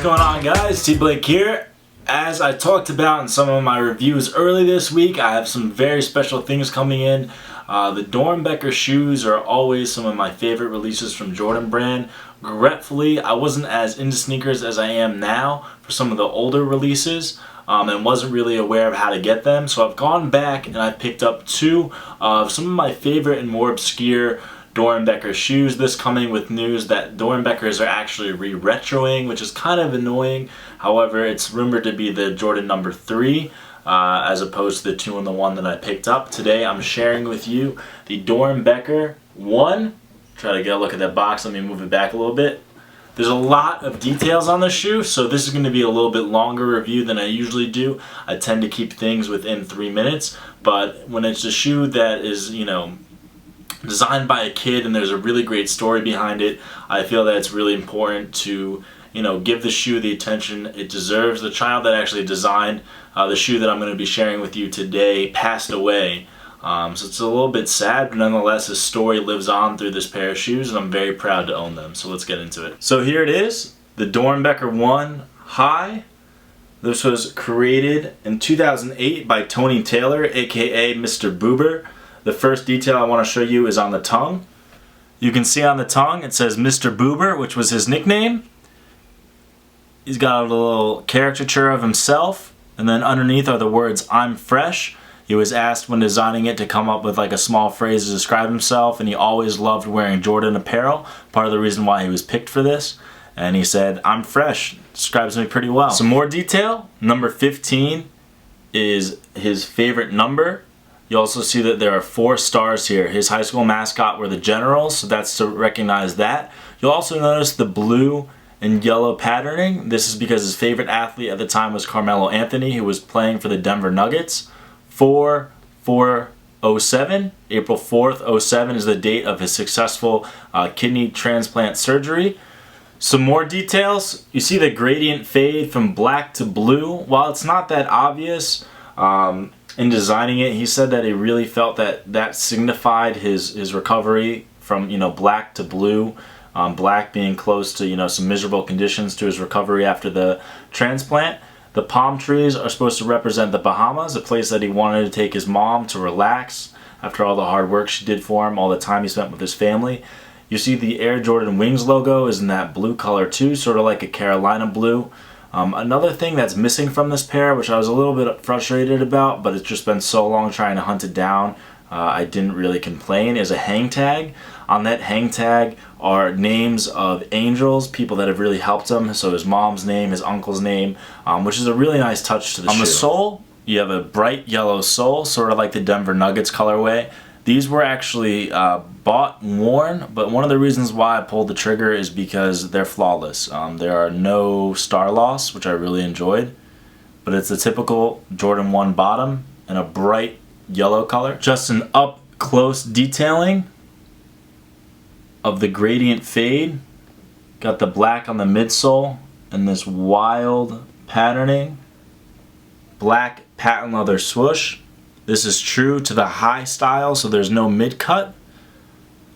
going on, guys? T Blake here. As I talked about in some of my reviews early this week, I have some very special things coming in. The Doernbecher shoes are always some of my favorite releases from Jordan brand. Regretfully, I wasn't as into sneakers as I am now for some of the older releases and wasn't really aware of how to get them. So I've gone back and I picked up two of some of my favorite and more obscure Doernbecher shoes. This coming with news that Doernbechers are actually re-retroing, which is kind of annoying. However, it's rumored to be the Jordan number 3 as opposed to the 2-in-1 that I picked up. Today I'm sharing with you the Doernbecher 1. Try to get a look at that box. Let me move it back a little bit. There's a lot of details on the shoe, so this is going to be a little bit longer review than I usually do. I tend to keep things within 3 minutes, but when it's a shoe that is, designed by a kid and there's a really great story behind it, I feel that it's really important to give the shoe the attention it deserves. The child that actually designed the shoe that I'm going to be sharing with you today passed away, so it's a little bit sad, but nonetheless his story lives on through this pair of shoes and I'm very proud to own them. So let's get into it. So here it is, the Doernbecher 1 High. This was created in 2008 by Tony Taylor, aka Mr. Boober. The first detail I want to show you is on the tongue. You can see on the tongue it says Mr. Boober, which was his nickname. He's got a little caricature of himself, and then underneath are the words "I'm fresh." He was asked when designing it to come up with like a small phrase to describe himself, and he always loved wearing Jordan apparel, part of the reason why he was picked for this. And he said, "I'm fresh." Describes me pretty well. Some more detail. Number 15 is his favorite number. You also see that there are 4 stars here. His high school mascot were the Generals, so that's to recognize that. You'll also notice the blue and yellow patterning. This is because his favorite athlete at the time was Carmelo Anthony, who was playing for the Denver Nuggets. 4/4/07, April 4th, 07 is the date of his successful kidney transplant surgery. Some more details. You see the gradient fade from black to blue. While it's not that obvious, in designing it, he said that he really felt that signified his recovery from black to blue, black being close to some miserable conditions to his recovery after the transplant. The palm trees are supposed to represent the Bahamas, a place that he wanted to take his mom to relax after all the hard work she did for him, all the time he spent with his family. You see the Air Jordan Wings logo is in that blue color too, sort of like a Carolina blue. Another thing that's missing from this pair, which I was a little bit frustrated about, but it's just been so long trying to hunt it down, I didn't really complain, is a hang tag. On that hang tag are names of angels, people that have really helped him. So his mom's name, his uncle's name, which is a really nice touch to the shoe. On the sole, you have a bright yellow sole, sort of like the Denver Nuggets colorway. These were actually bought and worn, but one of the reasons why I pulled the trigger is because they're flawless. There are no star loss, which I really enjoyed, but it's a typical Jordan 1 bottom and a bright yellow color. Just an up close detailing of the gradient fade. Got the black on the midsole and this wild patterning. Black patent leather swoosh. This is true to the high style, so there's no mid cut.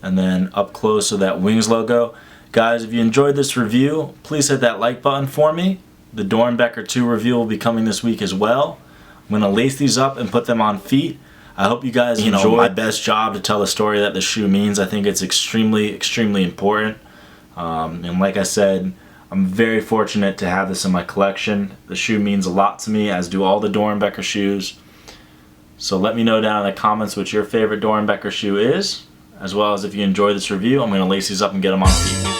And then up close to that Wings logo. Guys, if you enjoyed this review, please hit that like button for me. The Doernbecher 2 review will be coming this week as well. I'm going to lace these up and put them on feet. I hope you guys enjoy my best job to tell the story that the shoe means. I think it's extremely, extremely important. And like I said, I'm very fortunate to have this in my collection. The shoe means a lot to me, as do all the Doernbecher shoes. So let me know down in the comments what your favorite Doernbecher shoe is, as well as if you enjoy this review. I'm going to lace these up and get them on feet.